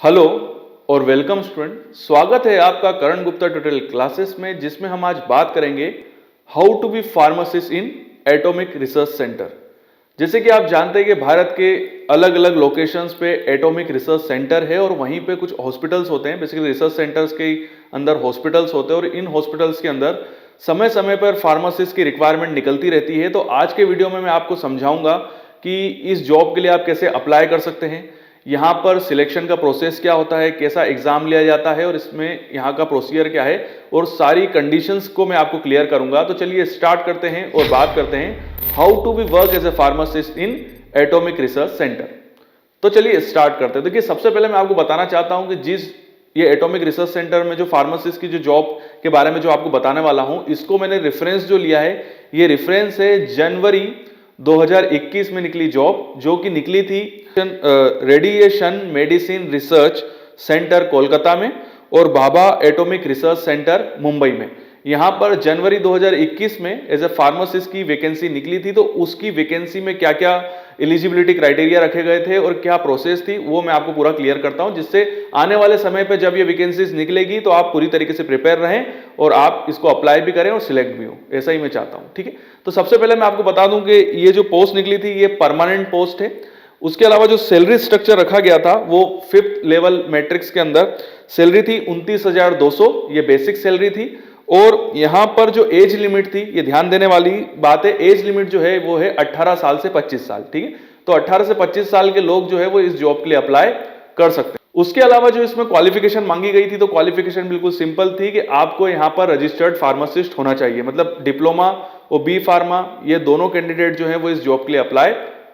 Hello और welcome student. स्वागत है आपका करण गुप्ता ट्यूटोरियल क्लासेस में, जिसमें हम आज बात करेंगे how to be pharmacist in atomic research centre. जैसे कि आप जानते हैं कि भारत के अलग अलग लोकेशंस पे एटॉमिक रिसर्च सेंटर है और वहीं पे कुछ हॉस्पिटल्स होते हैं। बेसिकली रिसर्च सेंटर्स के अंदर हॉस्पिटल्स होते हैं और इन हॉस्पिटल्स के अंदर समय समय पर फार्मासिस्ट की रिक्वायरमेंट निकलती रहती है। तो आज के वीडियो में मैं आपको समझाऊंगा कि इस जॉब के लिए आप कैसे अप्लाई कर सकते हैं, यहाँ पर सिलेक्शन का प्रोसेस क्या होता है, कैसा एग्जाम लिया जाता है और इसमें यहाँ का प्रोसीजर क्या है, और सारी कंडीशंस को मैं आपको क्लियर करूंगा। तो चलिए स्टार्ट करते हैं और बात करते हैं how to be work as a pharmacist in atomic research centre. तो चलिए स्टार्ट करते हैं। देखिए, सबसे पहले मैं आपको बताना चाहता हूं कि ये एटॉमिक रिसर्च सेंटर में जो फार्मासिस्ट की जो जॉब के बारे में जो आपको बताने वाला हूं, इसको मैंने रेफरेंस जो लिया है, ये रेफरेंस है जनवरी 2021 में निकली जॉब, जो कि निकली थी radiation medicine research centre Kolkata में और Bhabha atomic research centre Mumbai में। यहां पर जनवरी 2021 में एज ए फार्मासिस्ट की वैकेंसी निकली थी। तो उसकी वैकेंसी में क्या क्या एलिजिबिलिटी क्राइटेरिया रखे गए थे और क्या प्रोसेस थी, वो मैं आपको पूरा क्लियर करता हूं, जिससे आने वाले समय पे जब ये वैकेंसीज निकलेगी तो आप पूरी तरीके से प्रिपेयर रहें और आप इसको अप्लाई भी करें और सिलेक्ट भी हो। ऐसा ही मैं चाहता हूं, ठीक है। तो सबसे पहले मैं आपको बता दूं कि ये जो पोस्ट निकली थी ये परमानेंट पोस्ट है। उसके अलावा जो सैलरी स्ट्रक्चर रखा गया था वो 5th लेवल मैट्रिक्स के अंदर सैलरी थी 29,200, ये बेसिक सैलरी थी। और यहां पर जो एज लिमिट थी, ये ध्यान देने वाली बात है, एज लिमिट जो है वो है 18 साल से 25 साल, ठीक है। तो 18 से 25 साल के लोग जो है वो इस जॉब के लिए अप्लाई कर सकते हैं। उसके अलावा जो इसमें क्वालिफिकेशन मांगी गई थी, तो क्वालिफिकेशन बिल्कुल सिंपल थी कि आपको यहां पर रजिस्टर्ड फार्मासिस्ट होना चाहिए, मतलब डिप्लोमा और बी फार्मा, ये दोनों कैंडिडेट जो है वो इस जॉब के लिए अप्लाई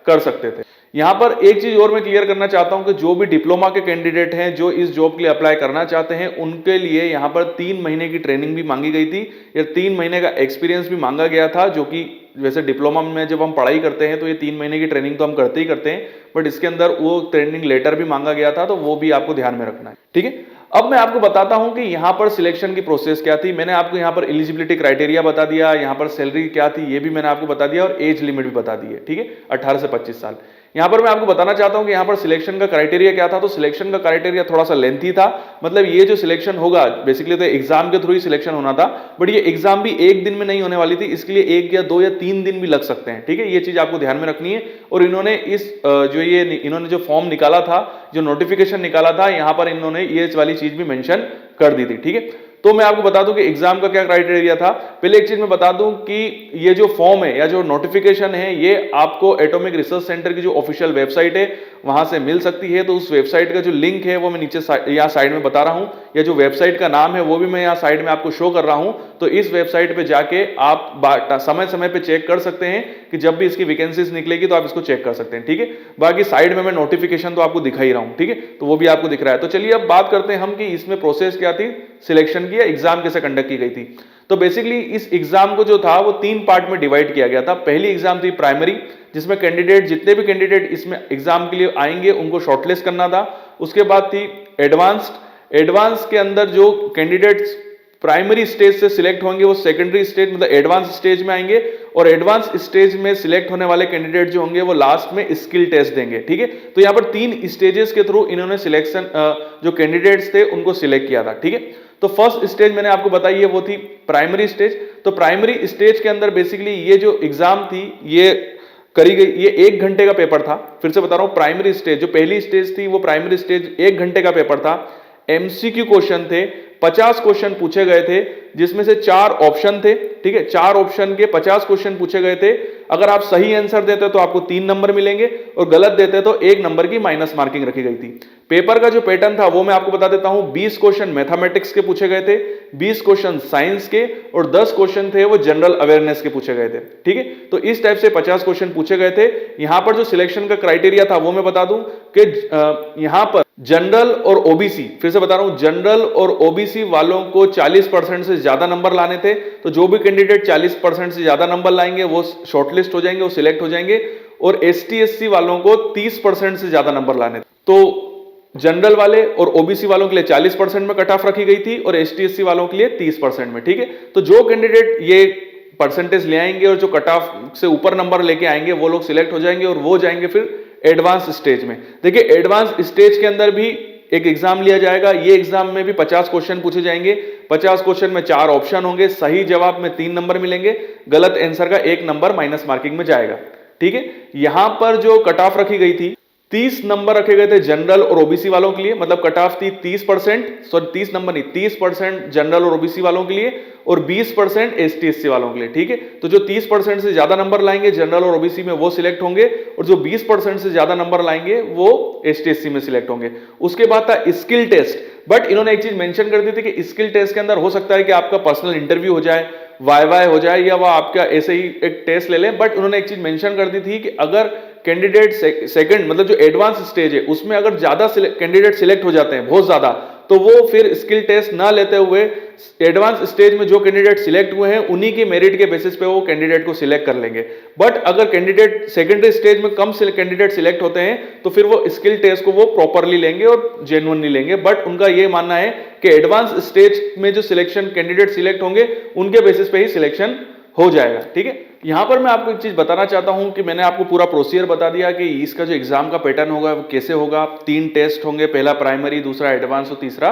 कर सकते थे। यहां पर एक चीज और मैं क्लियर करना चाहता हूं कि जो भी डिप्लोमा के कैंडिडेट हैं जो इस जॉब के लिए अप्लाई करना चाहते हैं, उनके लिए यहां पर 3 महीने की ट्रेनिंग भी मांगी गई थी या 3 महीने का एक्सपीरियंस भी मांगा गया था। जो कि वैसे डिप्लोमा में जब हम पढ़ाई करते हैं तो ये 3 महीने की ट्रेनिंग तो हम करते ही करते हैं, बट इसके अंदर वो ट्रेनिंग लेटर भी मांगा गया था, तो वो भी आपको ध्यान में रखना है, ठीक है। अब मैं आपको बताता हूं कि यहां पर सिलेक्शन की प्रोसेस क्या थी। मैंने आपको यहां पर एलिजिबिलिटी क्राइटेरिया बता दिया, यहां पर सैलरी क्या थी ये भी मैंने आपको बता दिया और एज लिमिट भी बता दी है, ठीक है, 18 से 25 साल। यहां पर मैं आपको बताना चाहता हूं कि यहां पर सिलेक्शन का क्राइटेरिया क्या था। तो सिलेक्शन का क्राइटेरिया थोड़ा सा लेंथी था, मतलब ये जो सिलेक्शन होगा बेसिकली तो एग्जाम के थ्रू ही सिलेक्शन होना था, बट ये एग्जाम भी एक दिन में नहीं होने वाली थी, इसके लिए 1 या 2 या 3 दिन भी लग सकते हैं, ठीक है। ये चीज आपको ध्यान में रखनी है। और इन्होंने इन्होंने जो फॉर्म निकाला था, जो नोटिफिकेशन निकाला था, यहां पर इन्होंने ये वाली चीज भी मेंशन कर दी थी, ठीक है। तो मैं आपको बता दूं कि एग्जाम का क्या क्राइटेरिया था। पहले एक चीज मैं बता दूं कि ये जो फॉर्म है या जो नोटिफिकेशन है, ये आपको एटॉमिक रिसर्च सेंटर की जो ऑफिशियल वेबसाइट है वहां से मिल सकती है। तो उस वेबसाइट का जो लिंक है वो मैं नीचे यहाँ साइड में बता रहा हूं, या जो वेबसाइट का नाम है वो भी मैं यहाँ साइड में आपको शो कर रहा हूं। तो इस वेबसाइट पे जाके आप समय समय पे चेक कर सकते हैं कि जब भी इसकी वैकेंसीज निकलेगी तो आप इसको चेक कर सकते हैं, ठीक है। बाकी साइड में मैं नोटिफिकेशन तो आपको दिखा ही रहा हूं, ठीक है, तो वो भी आपको दिख रहा है। तो चलिए अब बात करते हैं हम कि इसमें प्रोसेस क्या थी, सिलेक्शन की, एग्जाम कैसे कंडक्ट की गई थी। तो बेसिकली इस एग्जाम को जो था वो 3 पार्ट में डिवाइड किया गया था। पहली एग्जाम थी प्राइमरी, जिसमें कैंडिडेट जितने भी कैंडिडेट इसमें एग्जाम के लिए आएंगे उनको शॉर्टलिस्ट करना था। उसके बाद थी एडवांस्ड। एडवांस के अंदर जो कैंडिडेट्स प्राइमरी स्टेज से सिलेक्ट होंगे वो सेकेंडरी स्टेज मतलब एडवांस स्टेज में आएंगे, और एडवांस स्टेज में सिलेक्ट होने वाले कैंडिडेट जो होंगे वो लास्ट में स्किल टेस्ट देंगे, ठीक है। तो यहां पर 3 स्टेजेस के थ्रू इन्होंने सिलेक्शन जो कैंडिडेट्स थे उनको सिलेक्ट किया था, ठीक है। तो फर्स्ट स्टेज मैंने आपको बताई है वो थी प्राइमरी स्टेज। तो प्राइमरी स्टेज के अंदर बेसिकली ये जो एग्जाम थी ये करी गई, ये 1 घंटे का पेपर था। फिर से बता रहा हूं, प्राइमरी स्टेज जो पहली स्टेज थी वो प्राइमरी स्टेज 1 घंटे का पेपर था। एमसीक्यू क्वेश्चन थे, 50 क्वेश्चन पूछे गए थे, जिसमें से 4 ऑप्शन थे, ठीक है। 4 ऑप्शन के 50 क्वेश्चन पूछे गए थे। अगर आप सही आंसर देते तो आपको 3 नंबर मिलेंगे और गलत देते तो 1 नंबर की माइनस मार्किंग रखी गई थी। पेपर का जो पैटर्न था वो मैं आपको बता देता हूं। 20 क्वेश्चन मैथमेटिक्स के पूछे गए थे, 20 क्वेश्चन साइंस के और 10 क्वेश्चन थे वो जनरल अवेयरनेस के पूछे गए थे, ठीक है। तो इस टाइप से 50 क्वेश्चन पूछे गए थे। यहां पर जो सिलेक्शन का क्राइटेरिया था वो मैं बता दूं कि यहां पर जनरल और ओबीसी, फिर से बता रहा हूं, जनरल और ओबीसी वालों को 40% से ज्यादा नंबर लाने थे। तो जो भी कैंडिडेट 40% से ज्यादा नंबर लाएंगे वो शॉर्टलिस्ट हो जाएंगे, वो सिलेक्ट हो जाएंगे। और एसटी एससी वालों को 30% से ज्यादा नंबर लाने थे। तो जनरल वाले और ओबीसी वालों के लिए 40% में कट ऑफ रखी गई थी और एसटी एससी वालों के लिए 30% में, ठीक है। तो जो कैंडिडेट ये परसेंटेज ले आएंगे और जो कट ऑफ से ऊपर नंबर लेके आएंगे वो लोग सिलेक्ट हो जाएंगे और वो जाएंगे फिर एडवांस स्टेज में। देखिए एडवांस स्टेज के अंदर भी एक एग्जाम लिया जाएगा। ये एग्जाम में भी 50 क्वेश्चन पूछे जाएंगे। 50 क्वेश्चन में 4 ऑप्शन होंगे, सही जवाब में 3 नंबर मिलेंगे, गलत आंसर का 1 नंबर माइनस मार्किंग में जाएगा। ठीक है, यहां पर जो कट ऑफ रखी गई थी 30 नंबर रखे गए थे जनरल और ओबीसी वालों के लिए, मतलब कट ऑफ थी 30%, सॉरी 30 नंबर नहीं 30% जनरल और ओबीसी वालों के लिए और 20% एसटी एससी वालों के लिए। ठीक है, तो जो 30% से ज्यादा नंबर लाएंगे जनरल और ओबीसी में वो सिलेक्ट होंगे और जो 20% से ज्यादा नंबर लाएंगे वो एसटी एससी में सिलेक्ट होंगे। उसके बाद था स्किल टेस्ट, बट इन्होंने एक चीज मेंशन कर दी थी कि स्किल टेस्ट के अंदर हो सकता है कि आपका पर्सनल इंटरव्यू हो जाए, वाई हो जाए, या वह आपका ऐसे ही एक टेस्ट ले लें। बट उन्होंने एक चीज मेंशन कर दी थी कि अगर कैंडिडेट सेकंड मतलब जो एडवांस स्टेज है उसमें अगर ज्यादा कैंडिडेट सिलेक्ट हो जाते हैं, बहुत ज्यादा, तो वो फिर स्किल टेस्ट ना लेते हुए एडवांस स्टेज में जो कैंडिडेट सिलेक्ट हुए हैं उन्हीं के मेरिट के बेसिस पे वो कैंडिडेट को सिलेक्ट कर लेंगे। बट अगर कैंडिडेट सेकेंडरी स्टेज में कम कैंडिडेट सिलेक्ट होते हैं तो फिर वो स्किल टेस्ट को वो प्रॉपरली लेंगे और जेन्युइनली लेंगे। बट उनका ये मानना है कि एडवांस स्टेज में जो सिलेक्शन कैंडिडेट सिलेक्ट होंगे उनके बेसिस पे ही सिलेक्शन हो जाएगा। ठीक है, यहां पर मैं आपको एक चीज बताना चाहता हूं कि मैंने आपको पूरा प्रोसीजर बता दिया कि इसका जो एग्जाम का पैटर्न होगा वो कैसे होगा। 3 टेस्ट होंगे, पहला प्राइमरी, दूसरा एडवांस और तीसरा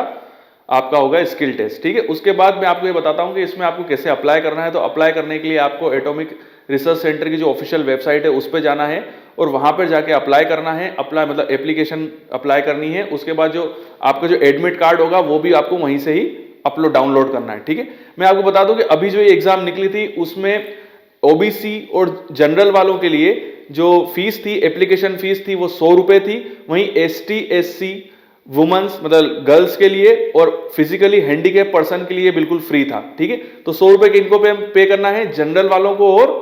आपका होगा स्किल टेस्ट। ठीक है, उसके बाद मैं आपको ये बताता हूं कि इसमें आपको कैसे अप्लाई करना है। तो अप्लाई करने के लिए आपको एटॉमिक रिसर्च सेंटर की जो ऑफिशियल वेबसाइट है उस पर जाना है और वहां पर जाके अप्लाई करना है। अप्लाई मतलब एप्लीकेशन अप्लाई करनी है। उसके बाद जो आपका जो एडमिट कार्ड होगा वो भी आपको वहीं से ही अपलोड डाउनलोड करना है। ठीक है, मैं आपको बता दूं कि अभी जो ये एग्जाम निकली थी उसमें ओबीसी और जनरल वालों के लिए जो फीस थी, एप्लीकेशन फीस थी, वो 100 रुपए थी। वहीं एसटी एससी वुमेन्स मतलब गर्ल्स के लिए और फिजिकली हैंडीकैप पर्सन के लिए बिल्कुल फ्री था। ठीक है, तो 100 रुपए किनको पे करना है, जनरल वालों को और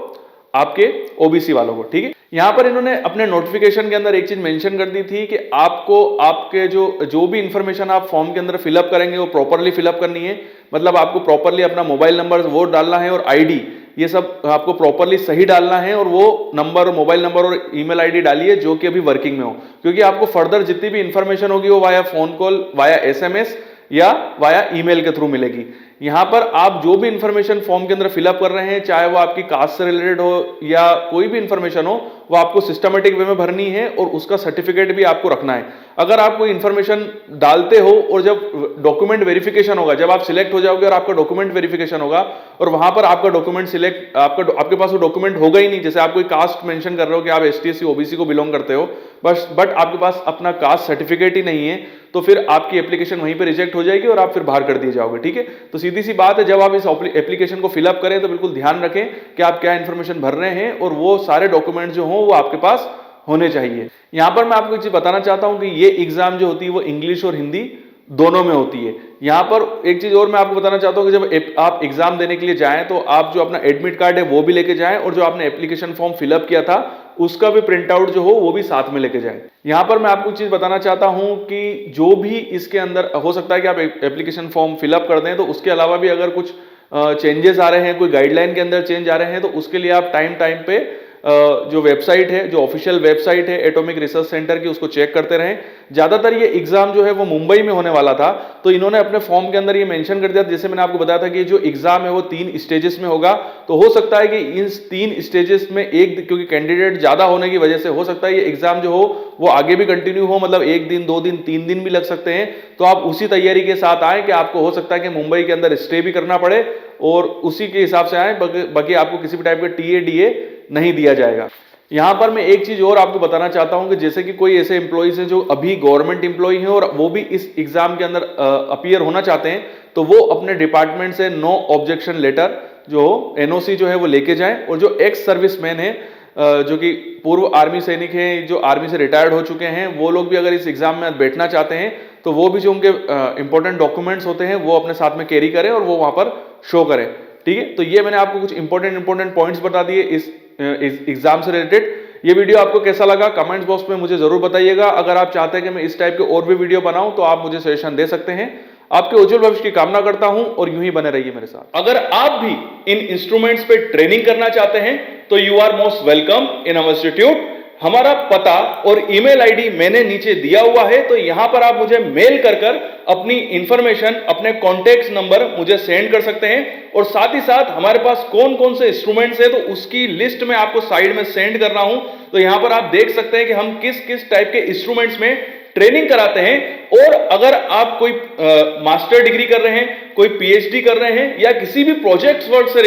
आपके ओबीसी वालों को। ठीक है, यहां पर इन्होंने अपने नोटिफिकेशन के अंदर एक चीज मेंशन कर दी थी कि आपको आपके जो भी इंफॉर्मेशन आप फॉर्म के अंदर फिलअप करेंगे वो प्रॉपरली फिलअप करनी है। मतलब आपको प्रॉपरली अपना मोबाइल नंबर वो डालना है और आईडी, ये सब आपको प्रॉपरली सही डालना है और वो नंबर, मोबाइल नंबर और ईमेल आईडी डालिए जो कि अभी वर्किंग में हो, क्योंकि आपको फर्दर जितनी भी इंफॉर्मेशन होगी वो via phone call, via SMS या वाया ईमेल के थ्रू मिलेगी। यहां पर आप जो भी इंफॉर्मेशन फॉर्म के अंदर फिलअप कर रहे हैं, चाहे वो आपकी कास्ट से रिलेटेड हो या कोई भी इंफॉर्मेशन हो, वो आपको सिस्टमेटिक वे में भरनी है और उसका सर्टिफिकेट भी आपको रखना है। अगर आप कोई इंफॉर्मेशन डालते हो और जब डॉक्यूमेंट वेरिफिकेशन होगा, जब आप सिलेक्ट हो जाओगे और आपका डॉक्यूमेंट वेरिफिकेशन होगा और वहां पर आपका डॉक्यूमेंट सिलेक्ट आपके पास वो डॉक्यूमेंट होगा ही नहीं, जैसे आप कोई कास्ट मेंशन कर रहे हो कि आप एसटी एससी ओबीसी को बिलोंग करते हो बट आपके पास अपना कास्ट सर्टिफिकेट ही नहीं है, तो फिर आपकी एप्लीकेशन वहीं पे रिजेक्ट हो जाएगी और आप फिर बाहर कर दिए जाओगे। ठीक है, तो सीधी सी बात है, जब आप इस एप्लीकेशन को फिलअप करें तो बिल्कुल ध्यान रखें कि आप क्या इंफॉर्मेशन भर रहे हैं और वो सारे डॉक्यूमेंट जो हो वो आपके पास होने चाहिए। यहां पर मैं आपको एक चीज बताना चाहता हूं कि ये एग्जाम जो होती है वो इंग्लिश और हिंदी दोनों में होती है। यहां पर एक चीज और मैं आपको बताना चाहता हूं कि जब आप एग्जाम देने के लिए जाएं तो आप जो अपना एडमिट कार्ड है वो भी लेके जाएं और जो आपने एप्लीकेशन फॉर्म फिलअप किया था उसका भी प्रिंट आउट जो हो वो भी साथ में लेके जाएं। यहां पर मैं आपको एक चीज बताना चाहता हूं कि जो भी इसके अंदर हो सकता है कि आप एप्लीकेशन फॉर्म फिलअप कर दें, तो उसके अलावा भी अगर कुछ चेंजेस आ रहे हैं, कोई गाइडलाइन के अंदर चेंज आ रहे हैं, तो उसके लिए आप टाइम पे जो वेबसाइट है, जो ऑफिशियल वेबसाइट है एटॉमिक रिसर्च सेंटर की, उसको चेक करते रहें। ज्यादातर ये एग्जाम जो है वो मुंबई में होने वाला था, तो इन्होंने अपने फॉर्म के अंदर ये मेंशन कर दिया, जैसे मैंने आपको बताया था कि जो एग्जाम है वो 3 स्टेजेस में होगा। तो हो सकता है कि इन 3 स्टेजेस में क्योंकि कैंडिडेट ज्यादा होने की वजह से हो सकता है ये एग्जाम जो हो वो आगे भी कंटिन्यू हो, मतलब 1 दिन 2 दिन 3 दिन भी लग सकते हैं। तो आप उसी तैयारी के साथ आए कि आपको हो सकता है कि मुंबई के अंदर स्टे भी करना पड़े और उसी के हिसाब से आए, बाकी आपको किसी भी टाइप का टीए डीए नहीं दिया जाएगा। यहां पर मैं एक चीज और आपको बताना चाहता हूं कि जैसे कि कोई ऐसे एम्प्लॉइज हैं जो अभी गवर्नमेंट एम्प्लॉय हैं और वो भी इस एग्जाम के अंदर अपीयर होना चाहते हैं, तो वो अपने डिपार्टमेंट से नो ऑब्जेक्शन लेटर जो एनओसी जो है वो लेके जाएं। और जो एक्स सर्विसमैन है, जो कि पूर्व आर्मी सैनिक हैं, जो आर्मी से रिटायर्ड हो चुके हैं, वो लोग भी अगर इस एग्जाम में बैठना चाहते हैं तो वो भी जो उनके इंपॉर्टेंट डॉक्यूमेंट्स होते हैं वो अपने साथ में कैरी करें और वो वहां पर शो करें। ठीक है, तो ये मैंने आपको कुछ इंपॉर्टेंट पॉइंट्स बता दिए इस एग्जाम से रिलेटेड। ये वीडियो आपको कैसा लगा कमेंट्स बॉक्स में मुझे जरूर बताइएगा। अगर आप चाहते हैं कि मैं इस टाइप के और भी वीडियो बनाऊं तो आप मुझे सजेशन दे सकते हैं। आपके उज्जवल भविष्य की कामना करता हूं और यूं ही बने रहिए मेरे साथ। अगर आप भी इन इंस्ट्रूमेंट्स पे ट्रेनिंग करना चाहते हैं तो you are most welcome in our institute. हमारा पता और ईमेल आईडी मैंने नीचे दिया हुआ है, तो यहां पर आप मुझे मेल कर अपनी इंफॉर्मेशन, अपने कॉन्टेक्ट नंबर मुझे सेंड कर सकते हैं। और साथ ही साथ हमारे पास कौन कौन से इंस्ट्रूमेंट्स है तो उसकी लिस्ट में आपको साइड में सेंड कर रहा हूं। तो यहां पर आप देख सकते हैं कि हम किस किस टाइप के इंस्ट्रूमेंट्स में ट्रेनिंग कराते हैं। और अगर आप कोई मास्टर डिग्री कर रहे हैं, कोई पीएचडी कर रहे हैं या किसी भी प्रोजेक्ट वर्क से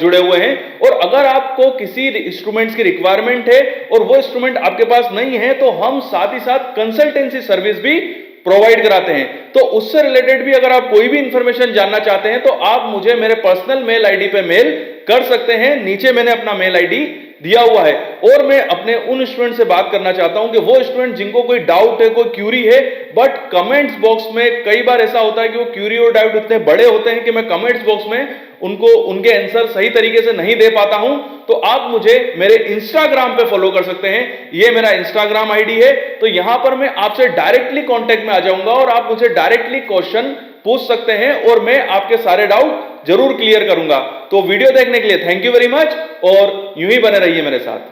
जुड़े हुए हैं और अगर आपको किसी इंस्ट्रूमेंट्स की रिक्वायरमेंट है और वो इंस्ट्रूमेंट आपके पास नहीं है तो हम साथ ही साथ कंसल्टेंसी सर्विस भी प्रोवाइड कराते हैं। तो उससे रिलेटेड भी अगर आप कोई भी इंफॉर्मेशन जानना चाहते हैं तो आप मुझे मेरे पर्सनल मेल आईडी पे मेल कर सकते हैं। नीचे मैंने अपना मेल आईडी दिया हुआ है। और मैं अपने उन स्टूडेंट से बात करना चाहता हूं कि वो स्टूडेंट जिनको कोई डाउट है, कोई क्यूरी है, बट कमेंट्स बॉक्स में कई बार ऐसा होता है कि वो क्यूरी और डाउट इतने बड़े होते हैं कि मैं कमेंट्स बॉक्स में उनको उनके आंसर सही तरीके से नहीं दे पाता हूं। तो आप मुझे मेरे इंस्टाग्राम पे फॉलो कर सकते हैं। ये मेरा इंस्टाग्राम आईडी है। तो यहां पर मैं आपसे डायरेक्टली कांटेक्ट में आ जाऊंगा और आप मुझे डायरेक्टली क्वेश्चन पूछ सकते हैं और मैं आपके सारे डाउट जरूर क्लियर करूंगा। तो वीडियो देखने के लिए थैंक यू वेरी मच और यूं ही बने रहिए मेरे साथ।